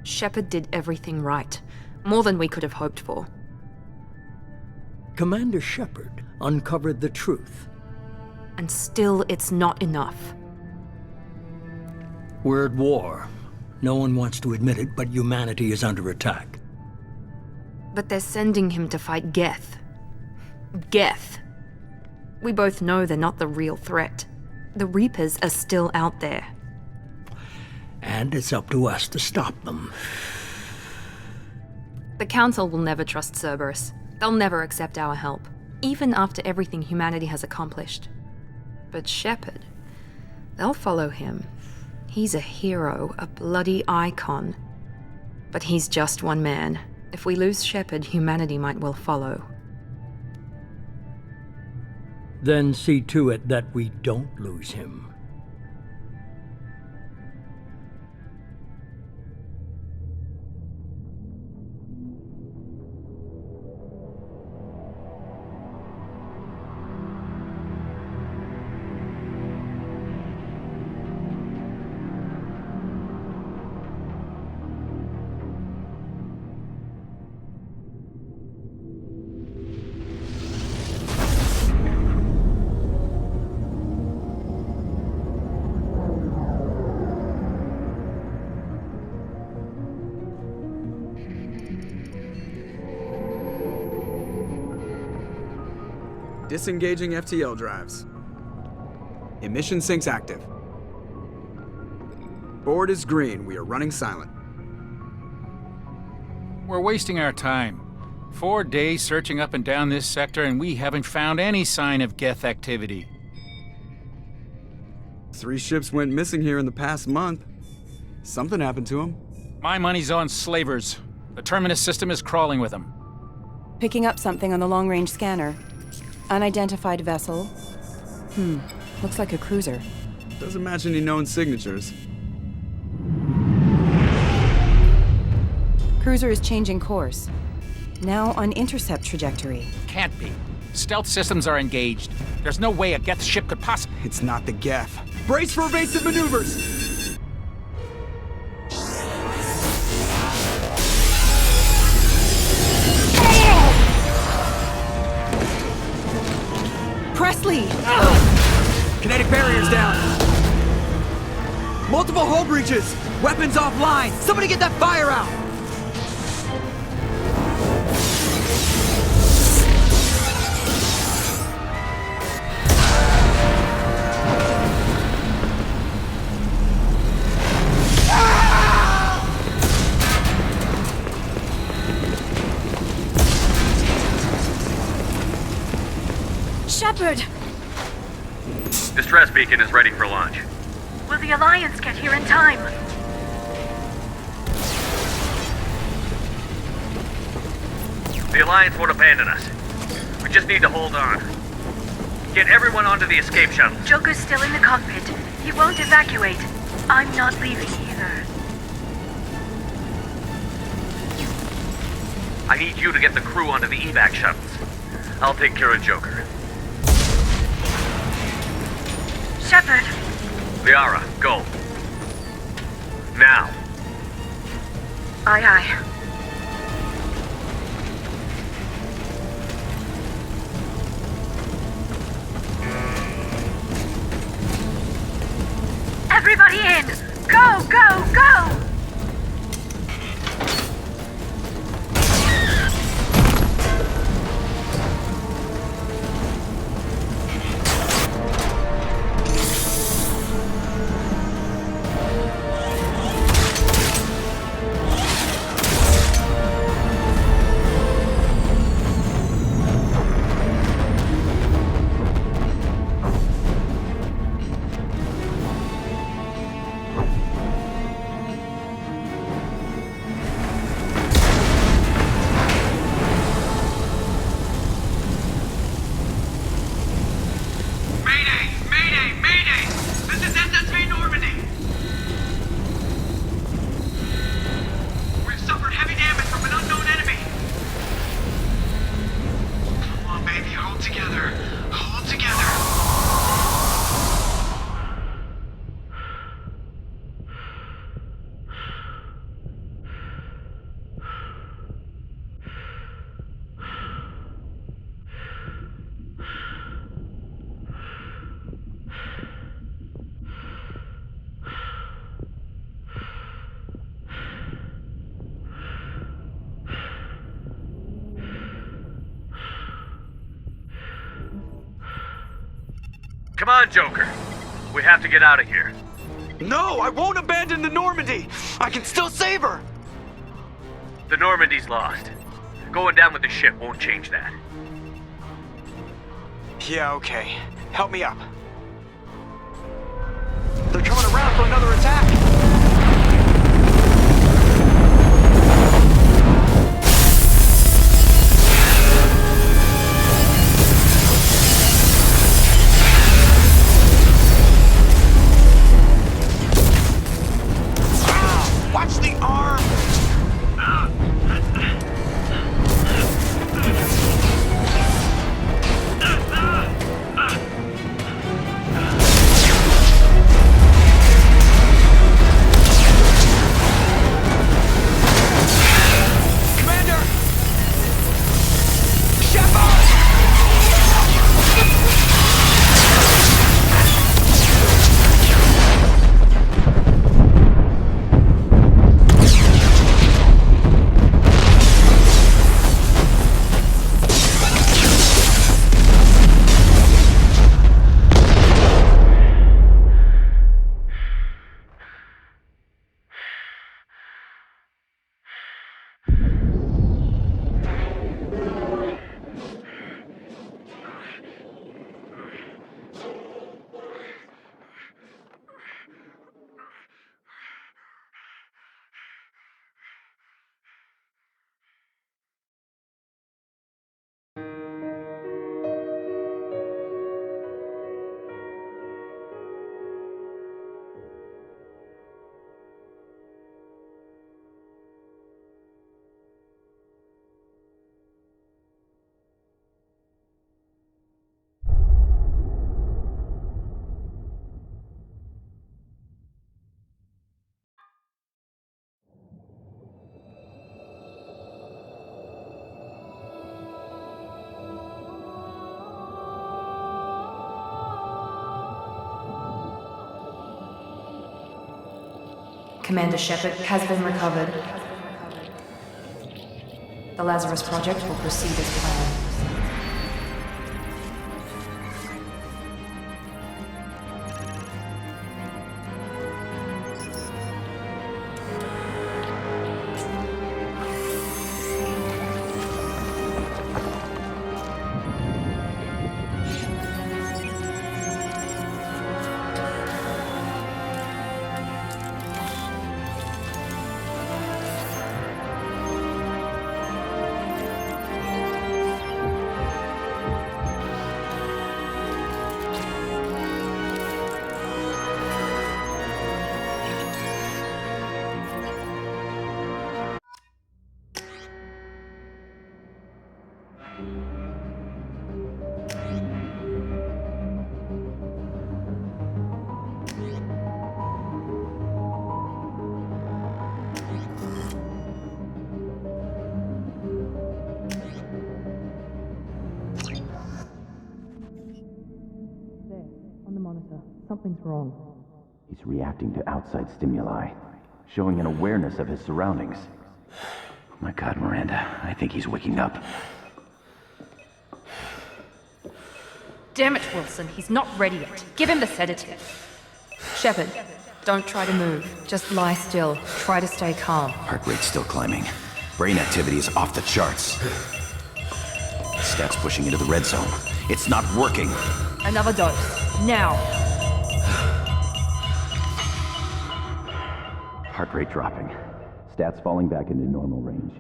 Shepard did everything right. More than we could have hoped for. Commander Shepard uncovered the truth. And still, it's not enough. We're at war. No one wants to admit it, but humanity is under attack. But they're sending him to fight Geth. Geth. We both know they're not the real threat. The Reapers are still out there. And it's up to us to stop them. The Council will never trust Cerberus. They'll never accept our help, even after everything humanity has accomplished. But Shepard, they'll follow him. He's a hero, a bloody icon. But he's just one man. If we lose Shepard, humanity might well follow. Then see to it that we don't lose him. Disengaging FTL drives. Emission sinks active. Board is green. We are running silent. We're wasting our time. 4 days searching up and down this sector, and we haven't found any sign of Geth activity. 3 ships went missing here in the past month. Something happened to them. My money's on slavers. The Terminus system is crawling with them. Picking up something on the long-range scanner. Unidentified vessel. Looks like a cruiser. Doesn't match any known signatures. Cruiser is changing course. Now on intercept trajectory. Can't be. Stealth systems are engaged. There's no way a Geth ship could possibly... It's not the Geth. Brace for evasive maneuvers! Presley! Kinetic barriers down. Multiple hull breaches. Weapons offline. Somebody get that fire out. Shepard! Distress beacon is ready for launch. Will the Alliance get here in time? The Alliance won't abandon us. We just need to hold on. Get everyone onto the escape shuttle. Joker's still in the cockpit. He won't evacuate. I'm not leaving either. I need you to get the crew onto the evac shuttles. I'll take care of Joker. Shepard! Liara, go. Now. Aye, aye. Everybody in! Go, go, go! Come on, Joker. We have to get out of here. No, I won't abandon the Normandy! I can still save her! The Normandy's lost. Going down with the ship won't change that. Yeah, okay. Help me up. They're coming around for another attack! Watch the arm! Commander! Shepard! Commander Shepard has been recovered. The Lazarus Project will proceed as planned. Something's wrong. He's reacting to outside stimuli, showing an awareness of his surroundings. Oh my God, Miranda, I think he's waking up. Damn it, Wilson, he's not ready yet. Give him the sedative. Shepard, don't try to move. Just lie still. Try to stay calm. Heart rate's still climbing. Brain activity is off the charts. Stats pushing into the red zone. It's not working. Another dose. Now. Heart rate dropping. Stats falling back into normal range.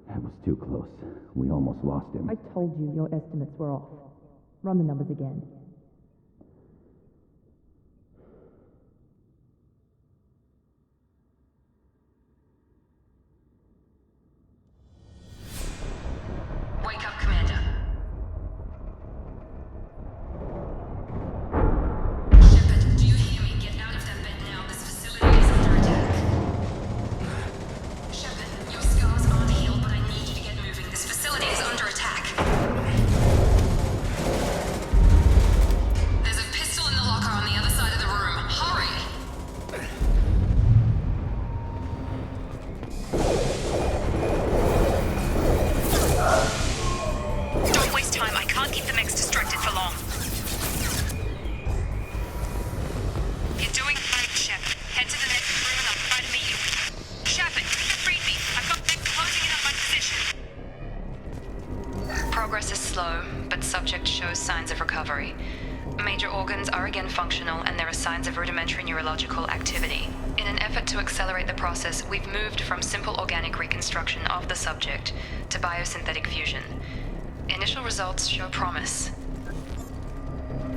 That was too close. We almost lost him. I told you your estimates were off. Run the numbers again. Wake up, Commander. Shepard, do you hear me? Get out of that bed now. This facility is under attack. Shepard, your scars aren't healed, but I need you to get moving. This facility is under attack. organs are again functional and there are signs of rudimentary neurological activity. In an effort to accelerate the process, we've moved from simple organic reconstruction of the subject to biosynthetic fusion. Initial results show promise.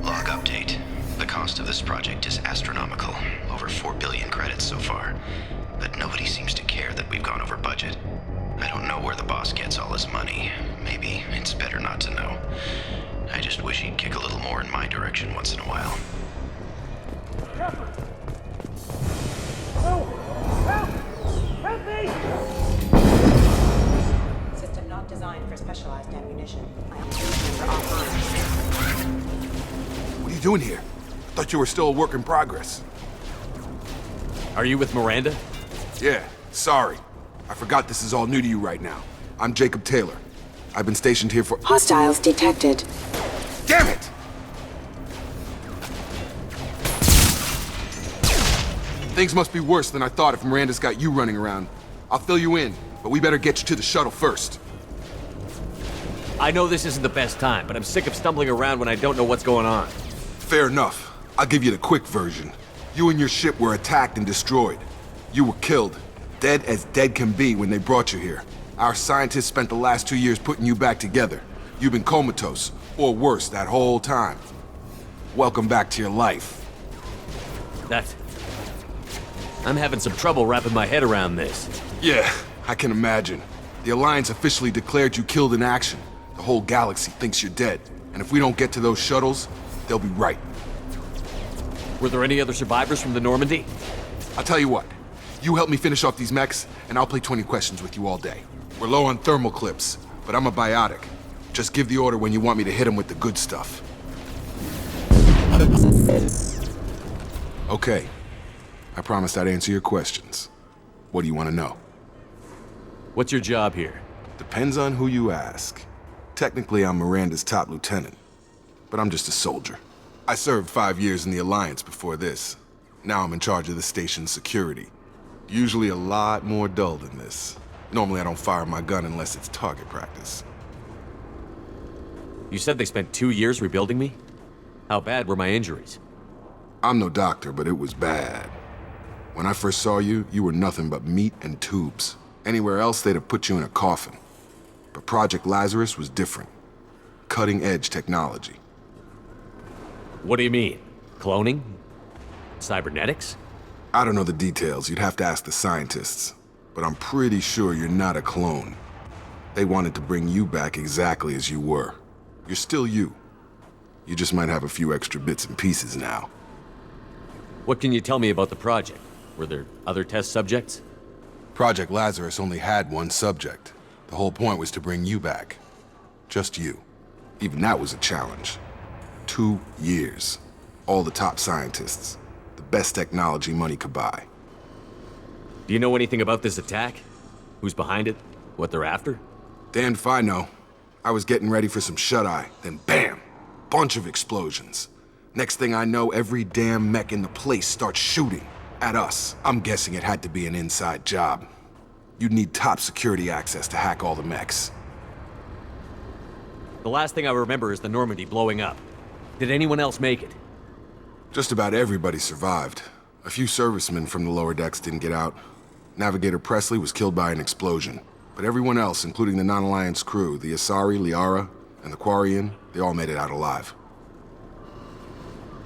Log update. The cost of this project is astronomical. Over 4 billion credits so far. But nobody seems to care that we've gone over budget. I don't know where the boss gets all his money. Maybe it's better not to know. I just wish he'd kick a little more in my direction once in a while. System not designed for specialized ammunition. I am offline. What are you doing here? I thought you were still a work in progress. Are you with Miranda? Yeah, sorry. I forgot this is all new to you right now. I'm Jacob Taylor. I've been stationed here for— Hostiles detected. Damn it! Things must be worse than I thought if Miranda's got you running around. I'll fill you in, but we better get you to the shuttle first. I know this isn't the best time, but I'm sick of stumbling around when I don't know what's going on. Fair enough. I'll give you the quick version. You and your ship were attacked and destroyed. You were killed. Dead as dead can be when they brought you here. Our scientists spent the last 2 years putting you back together. You've been comatose, or worse, that whole time. Welcome back to your life. I'm having some trouble wrapping my head around this. Yeah, I can imagine. The Alliance officially declared you killed in action. The whole galaxy thinks you're dead. And if we don't get to those shuttles, they'll be right. Were there any other survivors from the Normandy? I'll tell you what. You help me finish off these mechs, and I'll play 20 questions with you all day. We're low on thermal clips, but I'm a biotic. Just give the order when you want me to hit them with the good stuff. Okay. I promised I'd answer your questions. What do you want to know? What's your job here? Depends on who you ask. Technically, I'm Miranda's top lieutenant, but I'm just a soldier. I served 5 years in the Alliance before this. Now I'm in charge of the station's security. Usually a lot more dull than this. Normally I don't fire my gun unless it's target practice. You said they spent 2 years rebuilding me? How bad were my injuries? I'm no doctor, but it was bad. When I first saw you, you were nothing but meat and tubes. Anywhere else, they'd have put you in a coffin. But Project Lazarus was different. Cutting-edge technology. What do you mean? Cloning? Cybernetics? I don't know the details. You'd have to ask the scientists. But I'm pretty sure you're not a clone. They wanted to bring you back exactly as you were. You're still you. You just might have a few extra bits and pieces now. What can you tell me about the project? Were there other test subjects? Project Lazarus only had one subject. The whole point was to bring you back. Just you. Even that was a challenge. 2 years. All the top scientists. The best technology money could buy. Do you know anything about this attack? Who's behind it? What they're after? Damned if I know. I was getting ready for some shut-eye, then bam! Bunch of explosions. Next thing I know, every damn mech in the place starts shooting. At us. I'm guessing it had to be an inside job. You'd need top security access to hack all the mechs. The last thing I remember is the Normandy blowing up. Did anyone else make it? Just about everybody survived. A few servicemen from the lower decks didn't get out. Navigator Presley was killed by an explosion. But everyone else, including the non-Alliance crew, the Asari, Liara, and the Quarian, they all made it out alive.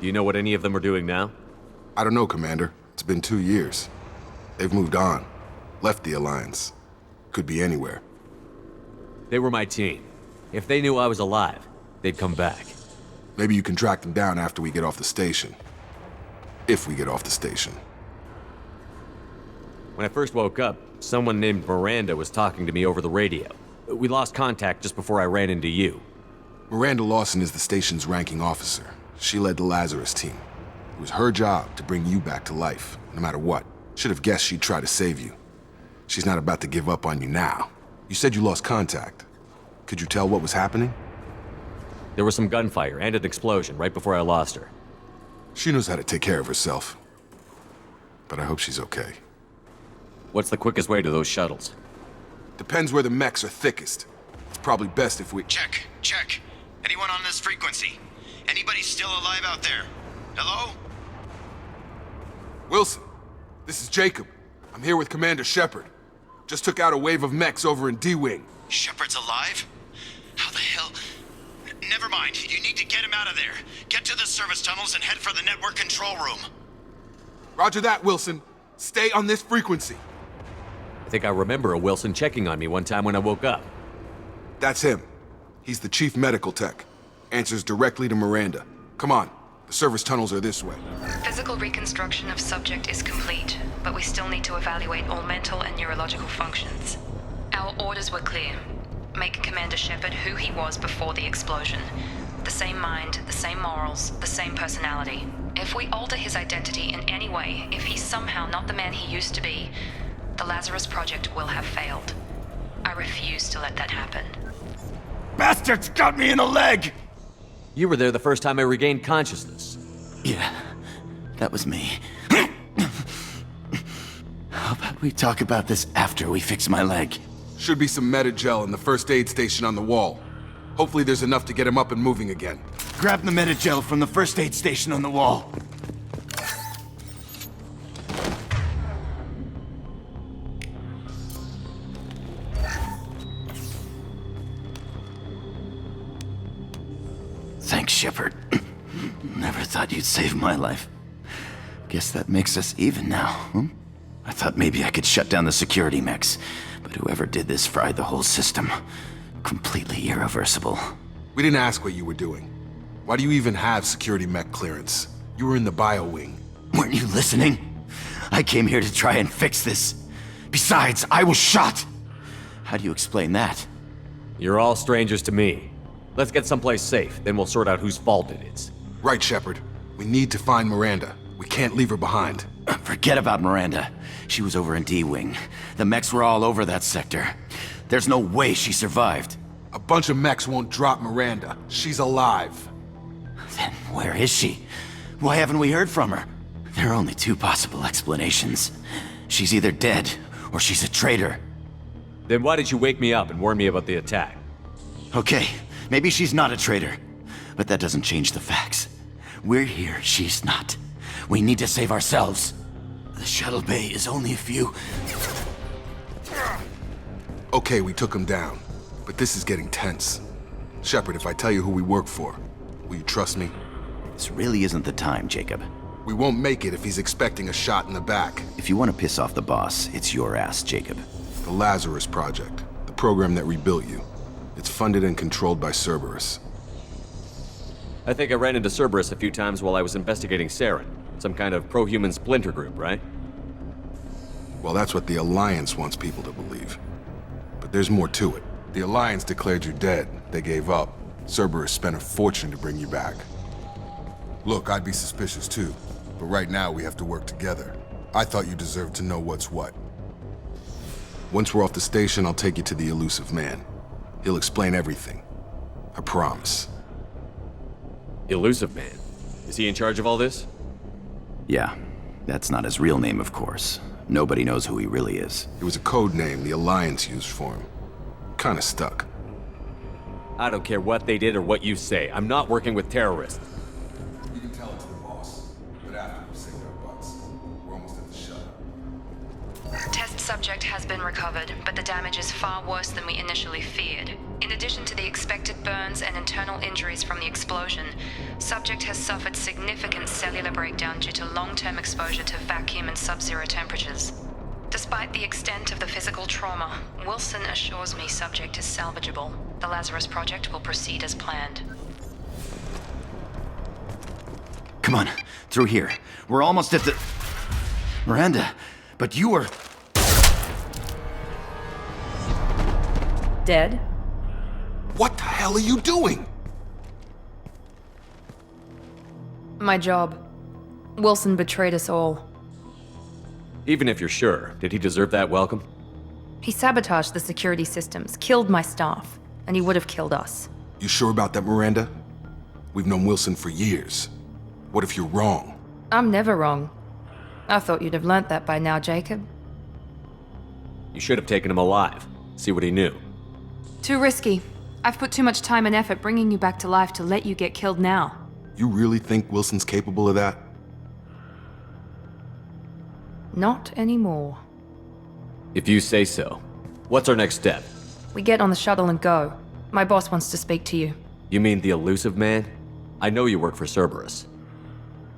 Do you know what any of them are doing now? I don't know, Commander. It's been 2 years. They've moved on. Left the Alliance. Could be anywhere. They were my team. If they knew I was alive, they'd come back. Maybe you can track them down after we get off the station. If we get off the station. When I first woke up, someone named Miranda was talking to me over the radio. We lost contact just before I ran into you. Miranda Lawson is the station's ranking officer. She led the Lazarus team. It was her job to bring you back to life, no matter what. Should have guessed she'd try to save you. She's not about to give up on you now. You said you lost contact. Could you tell what was happening? There was some gunfire and an explosion right before I lost her. She knows how to take care of herself. But I hope she's okay. What's the quickest way to those shuttles? Depends where the mechs are thickest. It's probably best if we— Check. Anyone on this frequency? Anybody still alive out there? Hello? Wilson, this is Jacob. I'm here with Commander Shepard. Just took out a wave of mechs over in D-Wing. Shepard's alive? How the hell? Never mind. You need to get him out of there. Get to the service tunnels and head for the network control room. Roger that, Wilson. Stay on this frequency. I think I remember a Wilson checking on me one time when I woke up. That's him. He's the chief medical tech. Answers directly to Miranda. Come on. The service tunnels are this way. Physical reconstruction of subject is complete, but we still need to evaluate all mental and neurological functions. Our orders were clear. Make Commander Shepard who he was before the explosion. The same mind, the same morals, the same personality. If we alter his identity in any way, if he's somehow not the man he used to be, the Lazarus Project will have failed. I refuse to let that happen. Bastards got me in the leg! You were there the first time I regained consciousness. Yeah, that was me. How about we talk about this after we fix my leg? Should be some Medi-gel in the first aid station on the wall. Hopefully there's enough to get him up and moving again. Grab the Medi-gel from the first aid station on the wall. Thanks, Shepard. Never thought you'd save my life. Guess that makes us even now, hmm? I thought maybe I could shut down the security mechs, but whoever did this fried the whole system. Completely irreversible. We didn't ask what you were doing. Why do you even have security mech clearance? You were in the bio wing. Weren't you listening? I came here to try and fix this. Besides, I was shot! How do you explain that? You're all strangers to me. Let's get someplace safe, then we'll sort out whose fault it is. Right, Shepard. We need to find Miranda. We can't leave her behind. Forget about Miranda. She was over in D-Wing. The mechs were all over that sector. There's no way she survived. A bunch of mechs won't drop Miranda. She's alive. Then where is she? Why haven't we heard from her? There are only two possible explanations. She's either dead, or she's a traitor. Then why did you wake me up and warn me about the attack? Okay, maybe she's not a traitor. But that doesn't change the facts. We're here, she's not. We need to save ourselves. The shuttle bay is only a few... Okay, we took him down. But this is getting tense. Shepard, if I tell you who we work for, will you trust me? This really isn't the time, Jacob. We won't make it if he's expecting a shot in the back. If you want to piss off the boss, it's your ass, Jacob. The Lazarus Project. The program that rebuilt you. It's funded and controlled by Cerberus. I think I ran into Cerberus a few times while I was investigating Saren. Some kind of pro-human splinter group, right? Well, that's what the Alliance wants people to believe. But there's more to it. The Alliance declared you dead. They gave up. Cerberus spent a fortune to bring you back. Look, I'd be suspicious too. But right now we have to work together. I thought you deserved to know what's what. Once we're off the station, I'll take you to the Elusive Man. He'll explain everything. I promise. Elusive Man? Is he in charge of all this? Yeah. That's not his real name, of course. Nobody knows who he really is. It was a code name the Alliance used for him. Kinda stuck. I don't care what they did or what you say. I'm not working with terrorists. You can tell it to the boss. But after we saved our butts, we're almost at the shuttle. Test subject has been recovered, but the damage is far worse than we initially feared. In addition to the expected burns and internal injuries from the explosion, subject has suffered significant cellular breakdown due to long-term exposure to vacuum and sub-zero temperatures. Despite the extent of the physical trauma, Wilson assures me subject is salvageable. The Lazarus Project will proceed as planned. Come on, through here. We're almost at the... Miranda, but you were... Dead? What the hell are you doing? My job. Wilson betrayed us all. Even if you're sure, did he deserve that welcome? He sabotaged the security systems, killed my staff, and he would have killed us. You sure about that, Miranda? We've known Wilson for years. What if you're wrong? I'm never wrong. I thought you'd have learnt that by now, Jacob. You should have taken him alive. See what he knew. Too risky. I've put too much time and effort bringing you back to life to let you get killed now. You really think Wilson's capable of that? Not anymore. If you say so. What's our next step? We get on the shuttle and go. My boss wants to speak to you. You mean the elusive man? I know you work for Cerberus.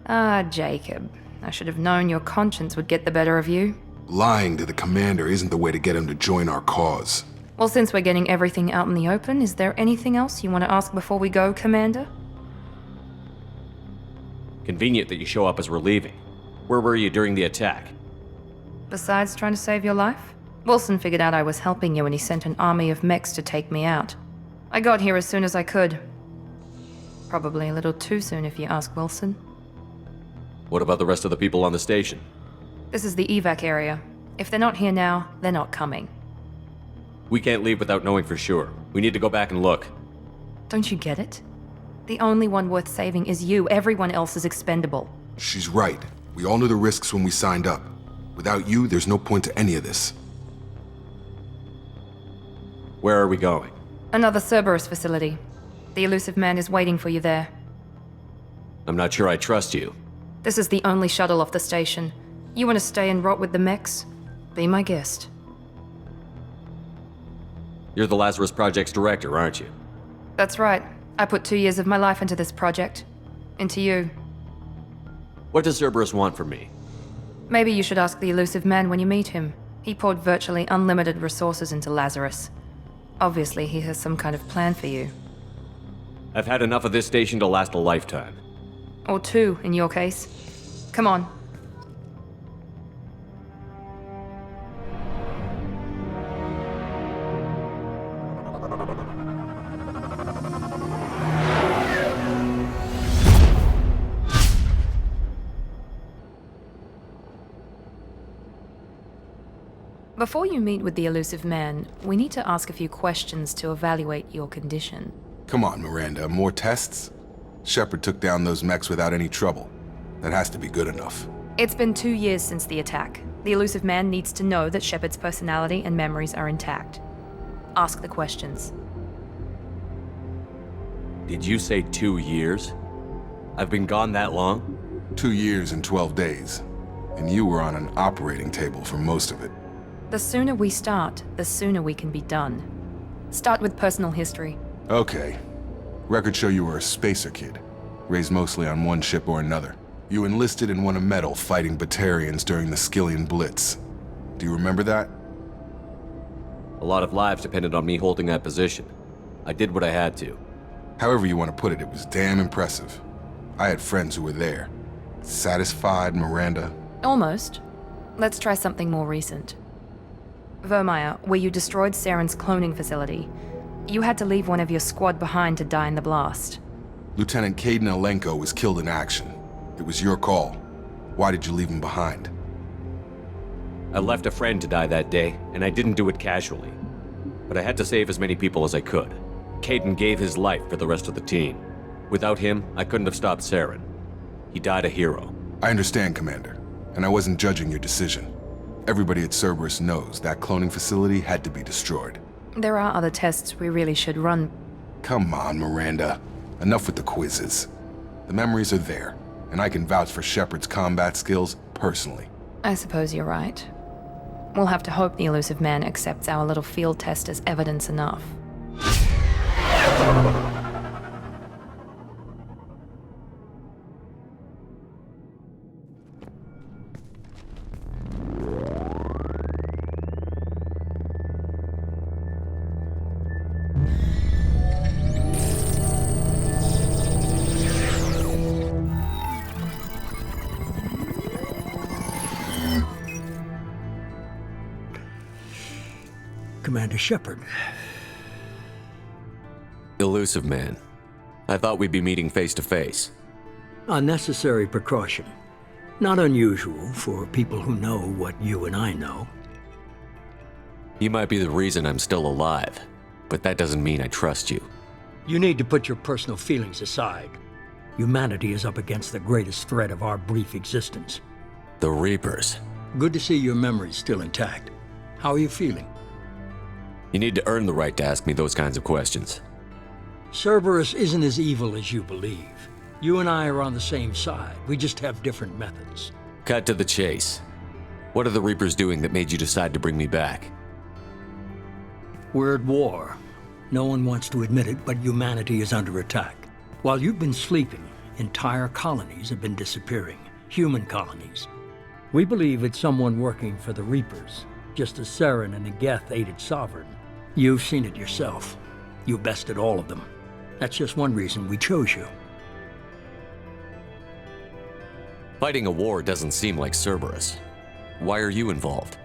Ah, Jacob. I should have known your conscience would get the better of you. Lying to the commander isn't the way to get him to join our cause. Well, since we're getting everything out in the open, is there anything else you want to ask before we go, Commander? Convenient that you show up as we're leaving. Where were you during the attack? Besides trying to save your life? Wilson figured out I was helping you and he sent an army of mechs to take me out. I got here as soon as I could. Probably a little too soon if you ask Wilson. What about the rest of the people on the station? This is the evac area. If they're not here now, they're not coming. We can't leave without knowing for sure. We need to go back and look. Don't you get it? The only one worth saving is you. Everyone else is expendable. She's right. We all knew the risks when we signed up. Without you, there's no point to any of this. Where are we going? Another Cerberus facility. The elusive man is waiting for you there. I'm not sure I trust you. This is the only shuttle off the station. You want to stay and rot with the mechs? Be my guest. You're the Lazarus Project's director, aren't you? That's right. I put 2 years of my life into this project. Into you. What does Cerberus want from me? Maybe you should ask the elusive man when you meet him. He poured virtually unlimited resources into Lazarus. Obviously, he has some kind of plan for you. I've had enough of this station to last a lifetime. Or 2, in your case. Come on. Before you meet with the elusive man, we need to ask a few questions to evaluate your condition. Come on, Miranda, more tests? Shepard took down those mechs without any trouble. That has to be good enough. It's been 2 years since the attack. The elusive man needs to know that Shepard's personality and memories are intact. Ask the questions. Did you say 2 years? I've been gone that long? 2 years and 12 days. And you were on an operating table for most of it. The sooner we start, the sooner we can be done. Start with personal history. Okay. Records show you were a spacer kid, raised mostly on one ship or another. You enlisted and won a medal fighting Batarians during the Skillian Blitz. Do you remember that? A lot of lives depended on me holding that position. I did what I had to. However you want to put it, it was damn impressive. I had friends who were there. Satisfied, Miranda? Almost. Let's try something more recent. Vermeer, where you destroyed Saren's cloning facility. You had to leave one of your squad behind to die in the blast. Lieutenant Kaidan Alenko was killed in action. It was your call. Why did you leave him behind? I left a friend to die that day, and I didn't do it casually. But I had to save as many people as I could. Kaidan gave his life for the rest of the team. Without him, I couldn't have stopped Saren. He died a hero. I understand, Commander, and I wasn't judging your decision. Everybody at Cerberus knows that cloning facility had to be destroyed. There are other tests we really should run. Come on, Miranda. Enough with the quizzes. The memories are there, and I can vouch for Shepard's combat skills personally. I suppose you're right. We'll have to hope the elusive man accepts our little field test as evidence enough. Commander Shepard. Elusive man. I thought we'd be meeting face to face. A necessary precaution. Not unusual for people who know what you and I know. You might be the reason I'm still alive, but that doesn't mean I trust you. You need to put your personal feelings aside. Humanity is up against the greatest threat of our brief existence. The Reapers. Good to see your memory's still intact. How are you feeling? You need to earn the right to ask me those kinds of questions. Cerberus isn't as evil as you believe. You and I are on the same side. We just have different methods. Cut to the chase. What are the Reapers doing that made you decide to bring me back? We're at war. No one wants to admit it, but humanity is under attack. While you've been sleeping, entire colonies have been disappearing. Human colonies. We believe it's someone working for the Reapers, just as Saren and Negeth aided Sovereign. You've seen it yourself. You bested all of them. That's just one reason we chose you. Fighting a war doesn't seem like Cerberus. Why are you involved?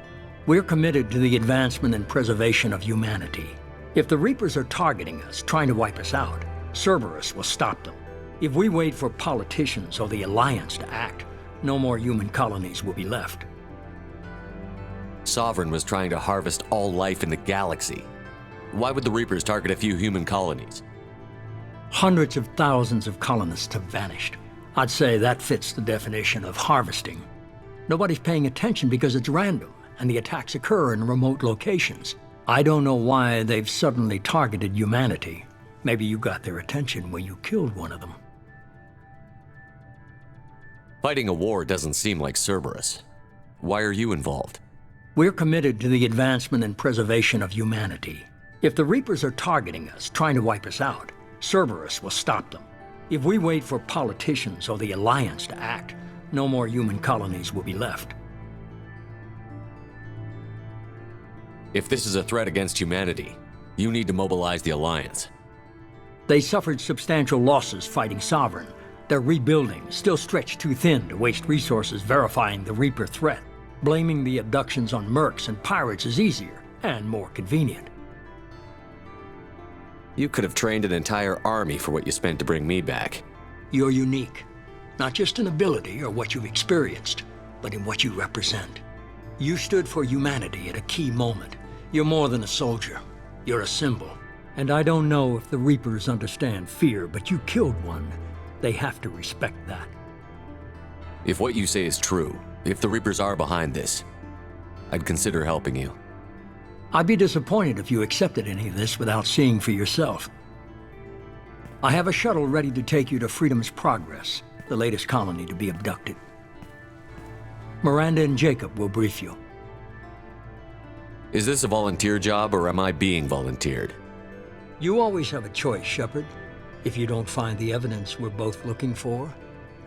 We're committed to the advancement and preservation of humanity. If the Reapers are targeting us, trying to wipe us out, Cerberus will stop them. If we wait for politicians or the Alliance to act, no more human colonies will be left. Sovereign was trying to harvest all life in the galaxy. Why would the Reapers target a few human colonies? Hundreds of thousands of colonists have vanished. I'd say that fits the definition of harvesting. Nobody's paying attention because it's random, and the attacks occur in remote locations. I don't know why they've suddenly targeted humanity. Maybe you got their attention when you killed one of them. Fighting a war doesn't seem like Cerberus. Why are you involved? We're committed to the advancement and preservation of humanity. If the Reapers are targeting us, trying to wipe us out, Cerberus will stop them. If we wait for politicians or the Alliance to act, no more human colonies will be left. If this is a threat against humanity, you need to mobilize the Alliance. They suffered substantial losses fighting Sovereign. They're rebuilding, still stretched too thin to waste resources verifying the Reaper threat. Blaming the abductions on mercs and pirates is easier and more convenient. You could have trained an entire army for what you spent to bring me back. You're unique, not just in ability or what you've experienced, but in what you represent. You stood for humanity at a key moment. You're more than a soldier. You're a symbol. And I don't know if the Reapers understand fear, but you killed one. They have to respect that. If what you say is true, if the Reapers are behind this, I'd consider helping you. I'd be disappointed if you accepted any of this without seeing for yourself. I have a shuttle ready to take you to Freedom's Progress, the latest colony to be abducted. Miranda and Jacob will brief you. Is this a volunteer job, or am I being volunteered? You always have a choice, Shepard. If you don't find the evidence we're both looking for,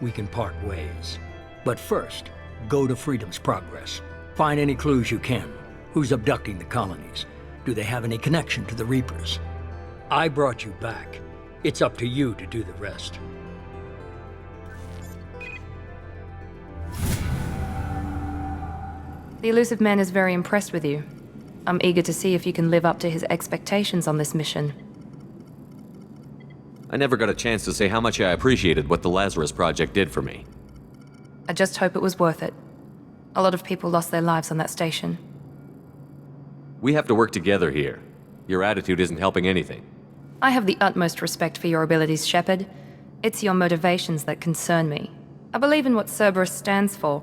we can part ways. But first, go to Freedom's Progress. Find any clues you can. Who's abducting the colonies? Do they have any connection to the Reapers? I brought you back. It's up to you to do the rest. The Elusive Man is very impressed with you. I'm eager to see if you can live up to his expectations on this mission. I never got a chance to say how much I appreciated what the Lazarus Project did for me. I just hope it was worth it. A lot of people lost their lives on that station. We have to work together here. Your attitude isn't helping anything. I have the utmost respect for your abilities, Shepard. It's your motivations that concern me. I believe in what Cerberus stands for.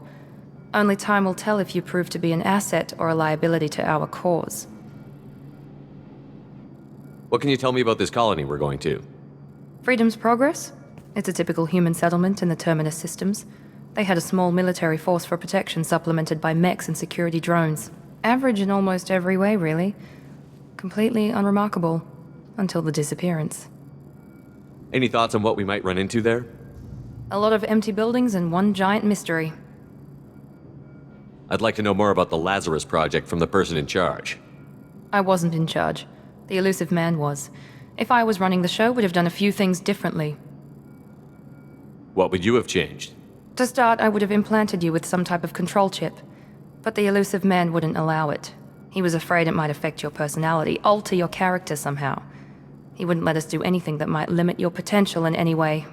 Only time will tell if you prove to be an asset or a liability to our cause. What can you tell me about this colony we're going to? Freedom's Progress? It's a typical human settlement in the Terminus systems. They had a small military force for protection supplemented by mechs and security drones. Average in almost every way, really. Completely unremarkable. Until the disappearance. Any thoughts on what we might run into there? A lot of empty buildings and one giant mystery. I'd like to know more about the Lazarus Project from the person in charge. I wasn't in charge. The Elusive Man was. If I was running the show, would have done a few things differently. What would you have changed? To start, I would have implanted you with some type of control chip. But the Elusive Man wouldn't allow it. He was afraid it might affect your personality, alter your character somehow. He wouldn't let us do anything that might limit your potential in any way.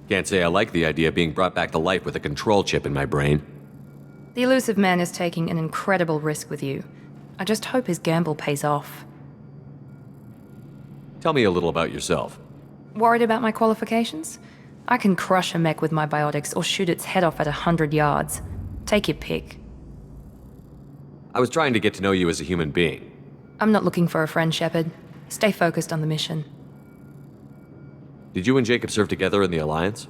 Can't say I like the idea of being brought back to life with a control chip in my brain. The Elusive Man is taking an incredible risk with you. I just hope his gamble pays off. Tell me a little about yourself. Worried about my qualifications? I can crush a mech with my biotics or shoot its head off at 100 yards. Take your pick. I was trying to get to know you as a human being. I'm not looking for a friend, Shepard. Stay focused on the mission. Did you and Jacob serve together in the Alliance?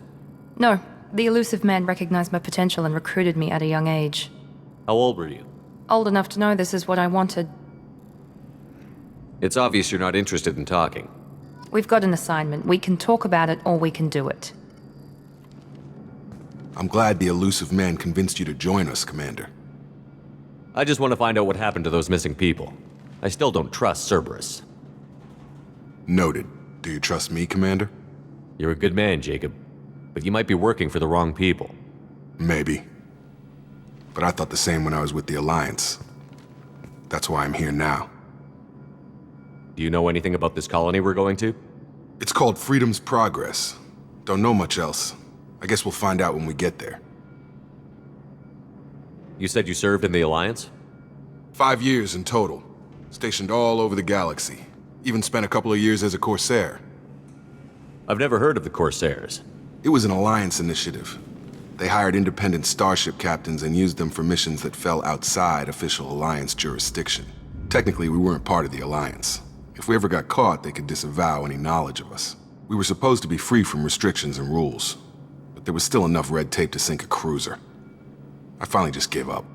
No, the elusive man recognized my potential and recruited me at a young age. How old were you? Old enough to know this is what I wanted. It's obvious you're not interested in talking. We've got an assignment. We can talk about it, or we can do it. I'm glad the elusive man convinced you to join us, Commander. I just want to find out what happened to those missing people. I still don't trust Cerberus. Noted. Do you trust me, Commander? You're a good man, Jacob. But you might be working for the wrong people. Maybe. But I thought the same when I was with the Alliance. That's why I'm here now. Do you know anything about this colony we're going to? It's called Freedom's Progress. Don't know much else. I guess we'll find out when we get there. You said you served in the Alliance? 5 years in total. Stationed all over the galaxy. Even spent a couple of years as a Corsair. I've never heard of the Corsairs. It was an Alliance initiative. They hired independent starship captains and used them for missions that fell outside official Alliance jurisdiction. Technically, we weren't part of the Alliance. If we ever got caught, they could disavow any knowledge of us. We were supposed to be free from restrictions and rules, but there was still enough red tape to sink a cruiser. I finally just gave up.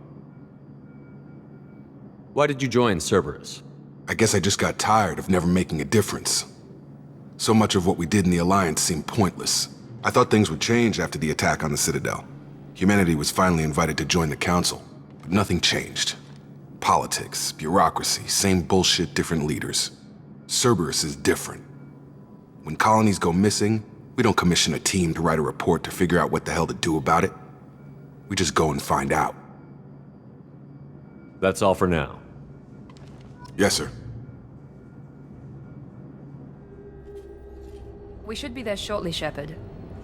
Why did you join Cerberus? I guess I just got tired of never making a difference. So much of what we did in the Alliance seemed pointless. I thought things would change after the attack on the Citadel. Humanity was finally invited to join the Council, but nothing changed. Politics, bureaucracy, same bullshit, different leaders. Cerberus is different. When colonies go missing, we don't commission a team to write a report to figure out what the hell to do about it. We just go and find out. That's all for now. Yes, sir. We should be there shortly, Shepard.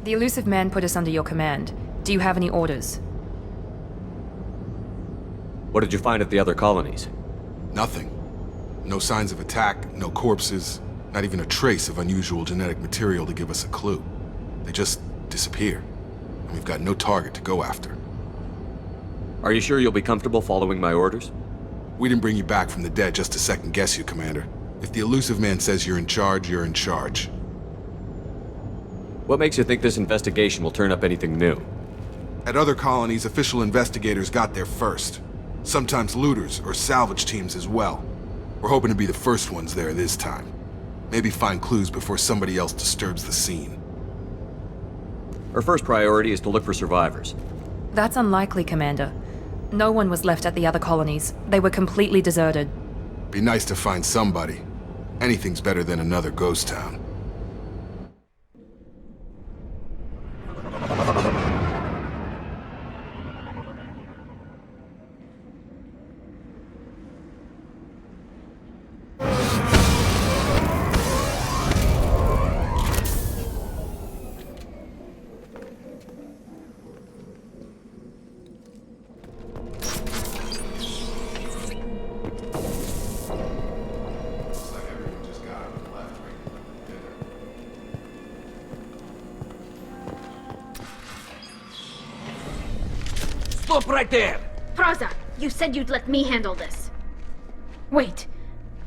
The elusive man put us under your command. Do you have any orders? What did you find at the other colonies? Nothing. No signs of attack, no corpses, not even a trace of unusual genetic material to give us a clue. They just disappear, and we've got no target to go after. Are you sure you'll be comfortable following my orders? We didn't bring you back from the dead just to second guess you, Commander. If the elusive man says you're in charge, you're in charge. What makes you think this investigation will turn up anything new? At other colonies, official investigators got there first. Sometimes looters or salvage teams as well. We're hoping to be the first ones there this time. Maybe find clues before somebody else disturbs the scene. Our first priority is to look for survivors. That's unlikely, Commander. No one was left at the other colonies. They were completely deserted. Be nice to find somebody. Anything's better than another ghost town. Stop right there! Praza, you said you'd let me handle this. Wait,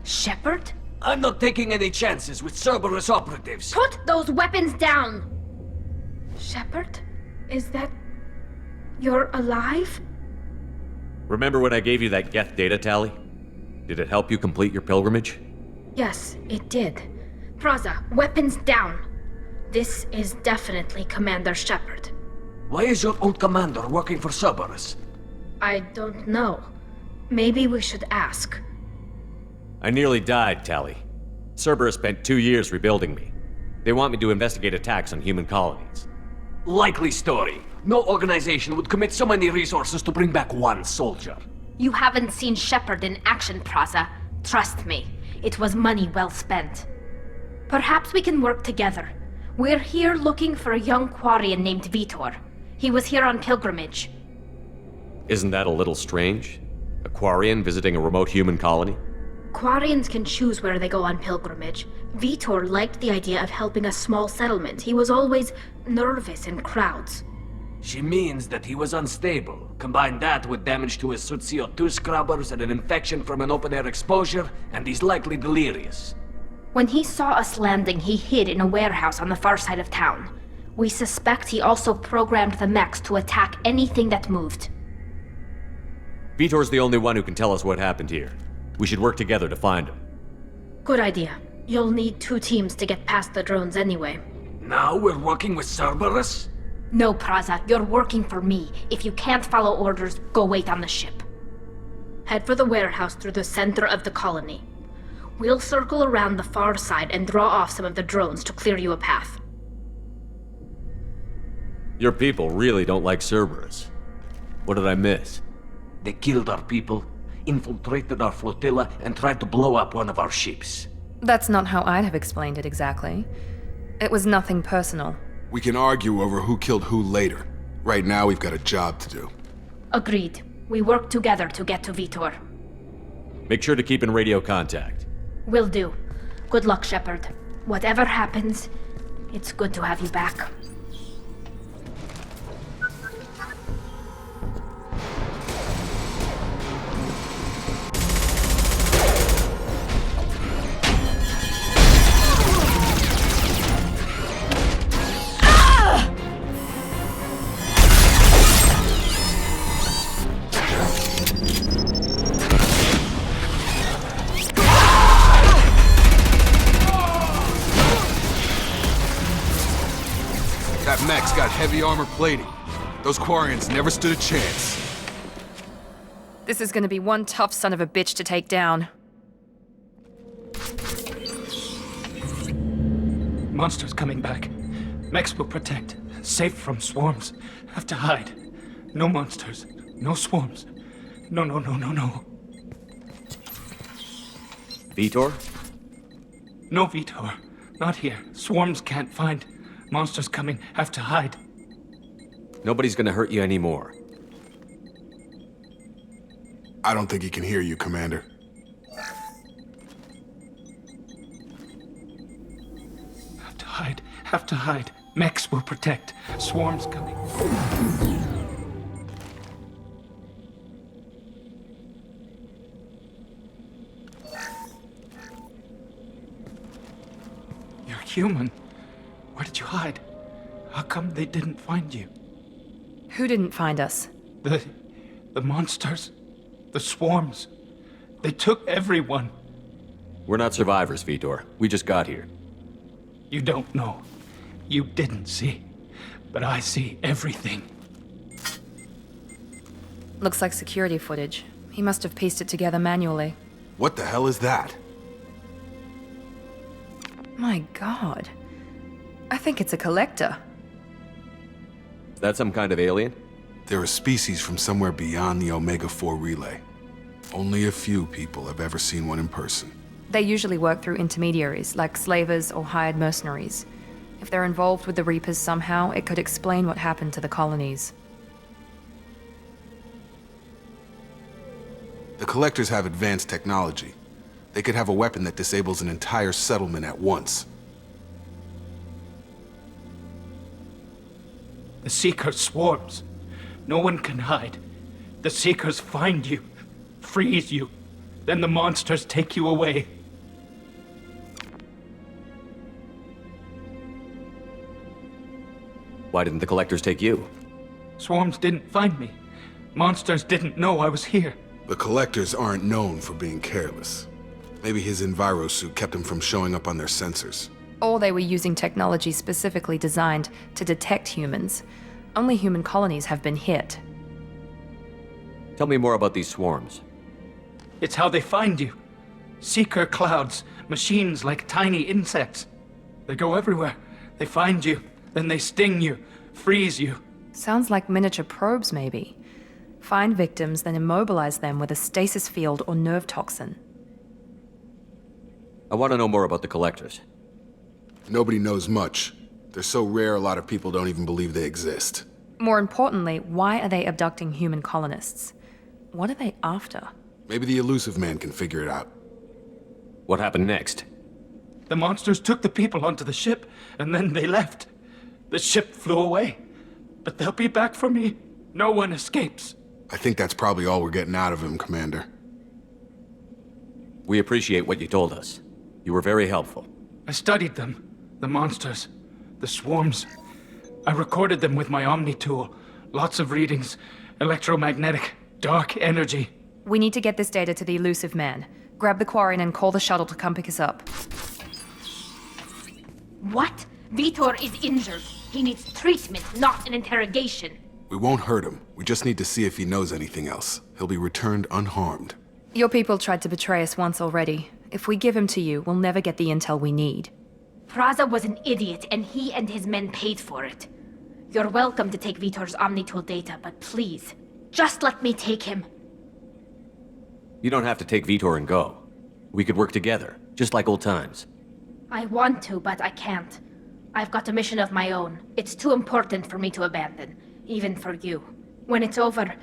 Shepard? I'm not taking any chances with Cerberus operatives. Put those weapons down! Shepard? Is that... you're alive? Remember when I gave you that Geth data tally? Did it help you complete your pilgrimage? Yes, it did. Praza, weapons down. This is definitely Commander Shepard. Why is your old commander working for Cerberus? I don't know. Maybe we should ask. I nearly died, Tally. Cerberus spent 2 years rebuilding me. They want me to investigate attacks on human colonies. Likely story. No organization would commit so many resources to bring back one soldier. You haven't seen Shepard in action, Praza. Trust me, it was money well spent. Perhaps we can work together. We're here looking for a young Quarian named Vitor. He was here on pilgrimage. Isn't that a little strange? A Quarian visiting a remote human colony? Quarians can choose where they go on pilgrimage. Vitor liked the idea of helping a small settlement. He was always nervous in crowds. She means that he was unstable. Combine that with damage to his Suit CO2 scrubbers and an infection from an open-air exposure, and he's likely delirious. When he saw us landing, he hid in a warehouse on the far side of town. We suspect he also programmed the mechs to attack anything that moved. Vitor's the only one who can tell us what happened here. We should work together to find him. Good idea. You'll need 2 teams to get past the drones anyway. Now we're working with Cerberus? No, Praza, you're working for me. If you can't follow orders, go wait on the ship. Head for the warehouse through the center of the colony. We'll circle around the far side and draw off some of the drones to clear you a path. Your people really don't like Cerberus. What did I miss? They killed our people, infiltrated our flotilla, and tried to blow up one of our ships. That's not how I'd have explained it exactly. It was nothing personal. We can argue over who killed who later. Right now, we've got a job to do. Agreed. We work together to get to Vitor. Make sure to keep in radio contact. Will do. Good luck, Shepard. Whatever happens, it's good to have you back. That mech's got heavy armor plating. Those Quarians never stood a chance. This is gonna be one tough son of a bitch to take down. Monsters coming back. Mechs will protect. Safe from swarms. Have to hide. No monsters. No swarms. No. Vitor? No Vitor. Not here. Swarms can't find. Monsters coming. Have to hide. Nobody's gonna hurt you anymore. I don't think he can hear you, Commander. Have to hide. Have to hide. Mechs will protect. Swarms coming. You're human. Where did you hide? How come they didn't find you? Who didn't find us? The monsters. The swarms. They took everyone. We're not survivors, Vitor. We just got here. You don't know. You didn't see. But I see everything. Looks like security footage. He must have pieced it together manually. What the hell is that? My god. I think it's a collector. Is that some kind of alien? They're a species from somewhere beyond the Omega-4 relay. Only a few people have ever seen one in person. They usually work through intermediaries, like slavers or hired mercenaries. If they're involved with the Reapers somehow, it could explain what happened to the colonies. The Collectors have advanced technology. They could have a weapon that disables an entire settlement at once. The Seeker swarms. No one can hide. The Seekers find you, freeze you, then the monsters take you away. Why didn't the Collectors take you? Swarms didn't find me. Monsters didn't know I was here. The Collectors aren't known for being careless. Maybe his Enviro suit kept him from showing up on their sensors. Or they were using technology specifically designed to detect humans. Only human colonies have been hit. Tell me more about these swarms. It's how they find you. Seeker clouds, machines like tiny insects. They go everywhere. They find you, then they sting you, freeze you. Sounds like miniature probes, maybe. Find victims, then immobilize them with a stasis field or nerve toxin. I want to know more about the Collectors. Nobody knows much. They're so rare, a lot of people don't even believe they exist. More importantly, why are they abducting human colonists? What are they after? Maybe the Elusive Man can figure it out. What happened next? The monsters took the people onto the ship, and then they left. The ship flew away. But they'll be back for me. No one escapes. I think that's probably all we're getting out of him, Commander. We appreciate what you told us. You were very helpful. I studied them. The monsters. The swarms. I recorded them with my Omni tool. Lots of readings. Electromagnetic. Dark energy. We need to get this data to the elusive man. Grab the Quarian and call the shuttle to come pick us up. What? Vitor is injured. He needs treatment, not an interrogation. We won't hurt him. We just need to see if he knows anything else. He'll be returned unharmed. Your people tried to betray us once already. If we give him to you, we'll never get the intel we need. Praza was an idiot, and he and his men paid for it. You're welcome to take Vitor's Omnitool data, but please, just let me take him. You don't have to take Vitor and go. We could work together, just like old times. I want to, but I can't. I've got a mission of my own. It's too important for me to abandon, even for you. When it's over,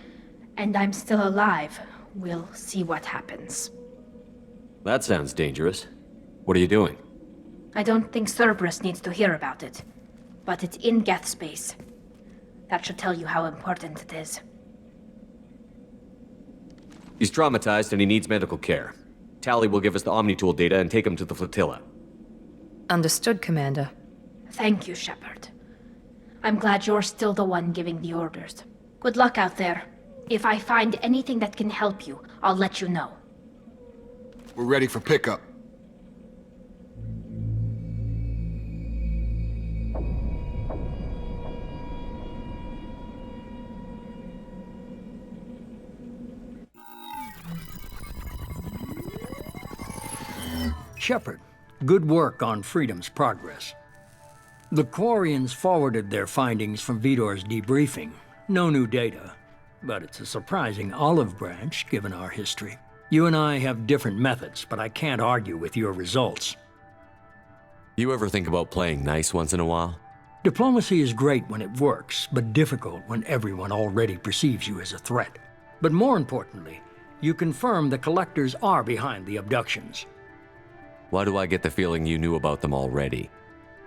and I'm still alive, we'll see what happens. That sounds dangerous. What are you doing? I don't think Cerberus needs to hear about it, but it's in Geth space. That should tell you how important it is. He's traumatized and he needs medical care. Tali will give us the Omnitool data and take him to the flotilla. Understood, Commander. Thank you, Shepard. I'm glad you're still the one giving the orders. Good luck out there. If I find anything that can help you, I'll let you know. We're ready for pickup. Shepard, good work on Freedom's progress. The Quarians forwarded their findings from Vitor's debriefing. No new data, but it's a surprising olive branch given our history. You and I have different methods, but I can't argue with your results. You ever think about playing nice once in a while? Diplomacy is great when it works, but difficult when everyone already perceives you as a threat. But more importantly, you confirm the Collectors are behind the abductions. Why do I get the feeling you knew about them already?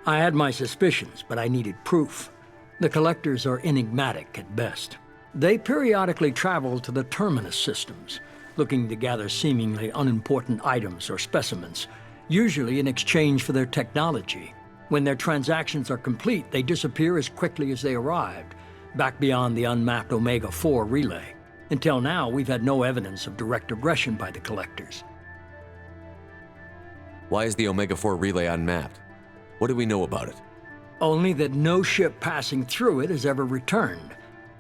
I had my suspicions, but I needed proof. The Collectors are enigmatic at best. They periodically travel to the Terminus systems, looking to gather seemingly unimportant items or specimens, usually in exchange for their technology. When their transactions are complete, they disappear as quickly as they arrived, back beyond the unmapped Omega-4 relay. Until now, we've had no evidence of direct aggression by the Collectors. Why is the Omega-4 relay unmapped? What do we know about it? Only that no ship passing through it has ever returned.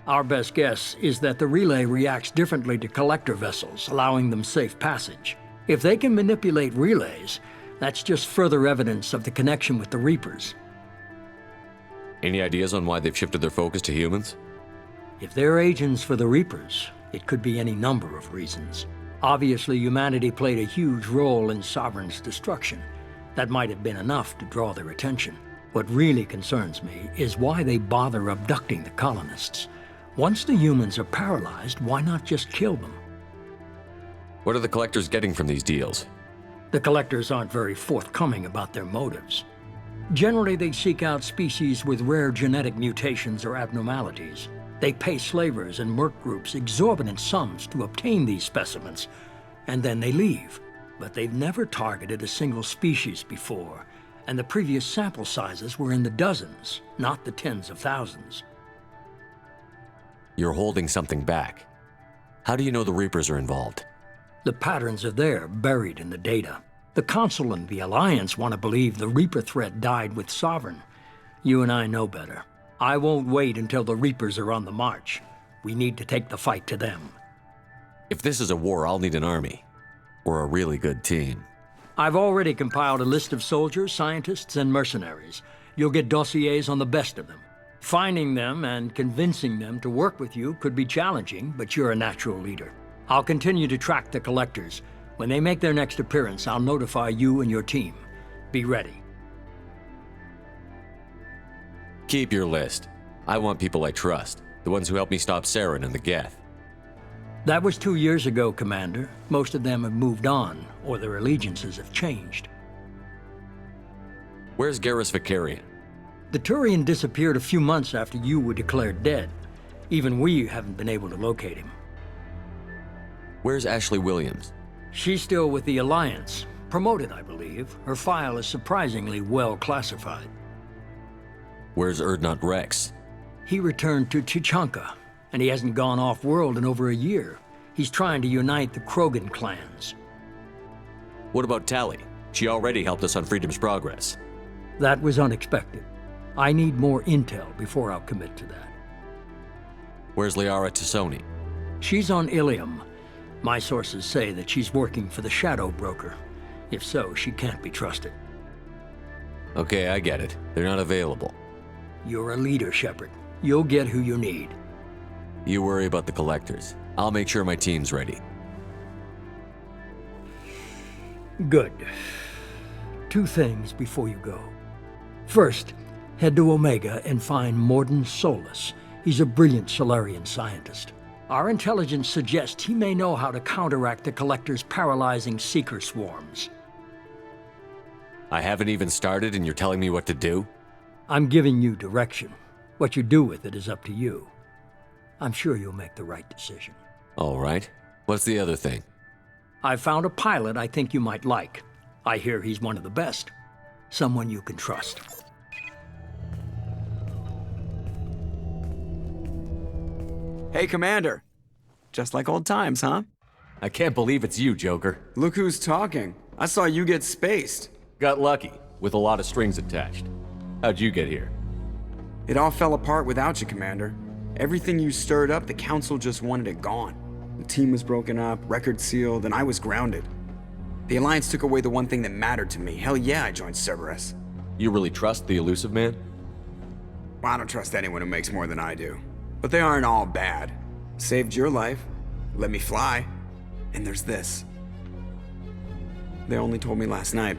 Our best guess is that the relay reacts differently to Collector vessels, allowing them safe passage. If they can manipulate relays, that's just further evidence of the connection with the Reapers. Any ideas on why they've shifted their focus to humans? If they're agents for the Reapers, it could be any number of reasons. Obviously, humanity played a huge role in Sovereign's destruction. That might have been enough to draw their attention. What really concerns me is why they bother abducting the colonists. Once the humans are paralyzed, why not just kill them? What are the Collectors getting from these deals? The Collectors aren't very forthcoming about their motives. Generally, they seek out species with rare genetic mutations or abnormalities. They pay slavers and merc groups exorbitant sums to obtain these specimens, and then they leave. But they've never targeted a single species before, and the previous sample sizes were in the dozens, not the tens of thousands. You're holding something back. How do you know the Reapers are involved? The patterns are there, buried in the data. The Council and the Alliance want to believe the Reaper threat died with Sovereign. You and I know better. I won't wait until the Reapers are on the march. We need to take the fight to them. If this is a war, I'll need an army. Or a really good team. I've already compiled a list of soldiers, scientists, and mercenaries. You'll get dossiers on the best of them. Finding them and convincing them to work with you could be challenging, but you're a natural leader. I'll continue to track the Collectors. When they make their next appearance, I'll notify you and your team. Be ready. Keep your list. I want people I trust. The ones who helped me stop Saren and the Geth. That was 2 years ago, Commander. Most of them have moved on, or their allegiances have changed. Where's Garrus Vakarian? The Turian disappeared a few months after you were declared dead. Even we haven't been able to locate him. Where's Ashley Williams? She's still with the Alliance. Promoted, I believe. Her file is surprisingly well classified. Where's Urdnot Rex? He returned to Tuchanka, and he hasn't gone off-world in over a year. He's trying to unite the Krogan clans. What about Tali? She already helped us on Freedom's Progress. That was unexpected. I need more intel before I'll commit to that. Where's Liara Tassoni? She's on Ilium. My sources say that she's working for the Shadow Broker. If so, she can't be trusted. Okay, I get it. They're not available. You're a leader, Shepard. You'll get who you need. You worry about the Collectors. I'll make sure my team's ready. Good. 2 things before you go. First, head to Omega and find Mordin Solus. He's a brilliant Solarian scientist. Our intelligence suggests he may know how to counteract the Collector's paralyzing Seeker swarms. I haven't even started and you're telling me what to do? I'm giving you direction. What you do with it is up to you. I'm sure you'll make the right decision. All right. What's the other thing? I found a pilot I think you might like. I hear he's one of the best. Someone you can trust. Hey, Commander. Just like old times, huh? I can't believe it's you, Joker. Look who's talking. I saw you get spaced. Got lucky, with a lot of strings attached. How'd you get here? It all fell apart without you, Commander. Everything you stirred up, the Council just wanted it gone. The team was broken up, record sealed, and I was grounded. The Alliance took away the one thing that mattered to me. Hell yeah, I joined Cerberus. You really trust the Illusive Man? Well, I don't trust anyone who makes more than I do. But they aren't all bad. Saved your life, let me fly, and there's this. They only told me last night.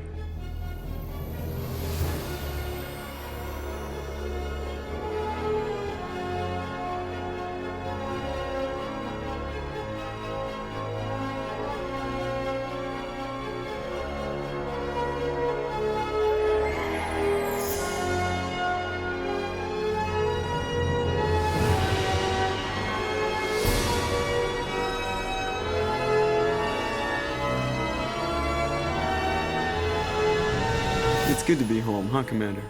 It's good to be home, huh, Commander?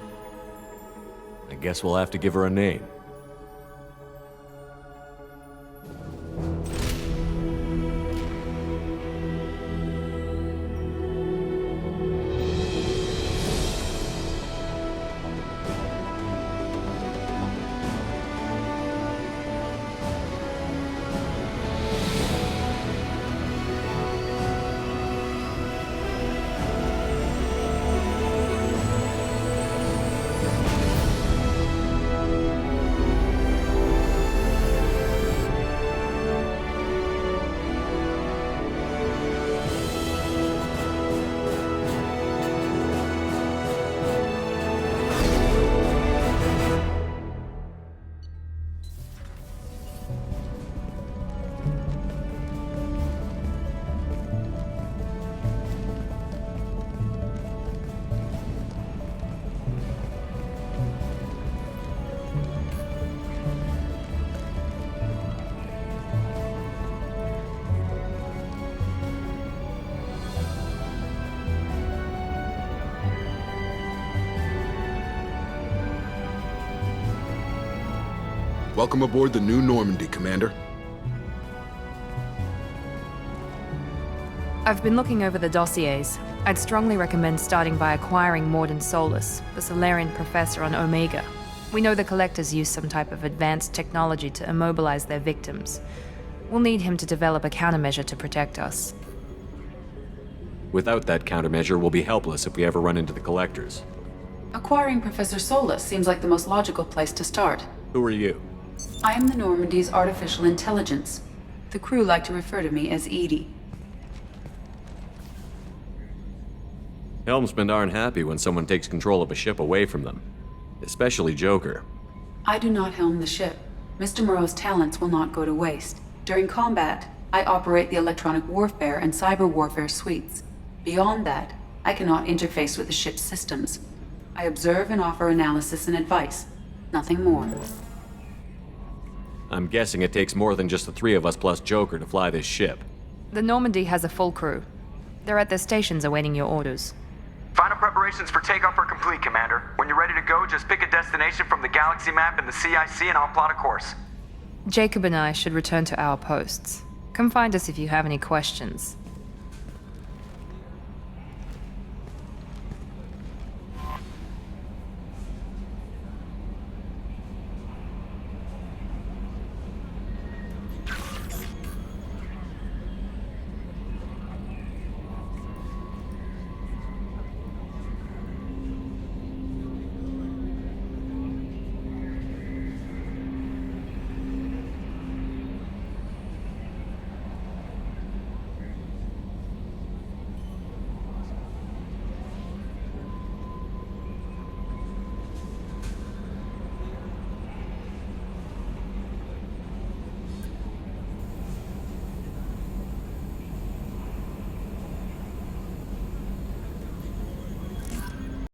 I guess we'll have to give her a name. Welcome aboard the New Normandy, Commander. I've been looking over the dossiers. I'd strongly recommend starting by acquiring Mordin Solus, the Solarian professor on Omega. We know the Collectors use some type of advanced technology to immobilize their victims. We'll need him to develop a countermeasure to protect us. Without that countermeasure, we'll be helpless if we ever run into the Collectors. Acquiring Professor Solus seems like the most logical place to start. Who are you? I am the Normandy's artificial intelligence. The crew like to refer to me as Edie. Helmsmen aren't happy when someone takes control of a ship away from them. Especially Joker. I do not helm the ship. Mr. Moreau's talents will not go to waste. During combat, I operate the electronic warfare and cyber warfare suites. Beyond that, I cannot interface with the ship's systems. I observe and offer analysis and advice. Nothing more. I'm guessing it takes more than just the 3 of us plus Joker to fly this ship. The Normandy has a full crew. They're at their stations awaiting your orders. Final preparations for takeoff are complete, Commander. When you're ready to go, just pick a destination from the galaxy map in the CIC and I'll plot a course. Jacob and I should return to our posts. Come find us if you have any questions.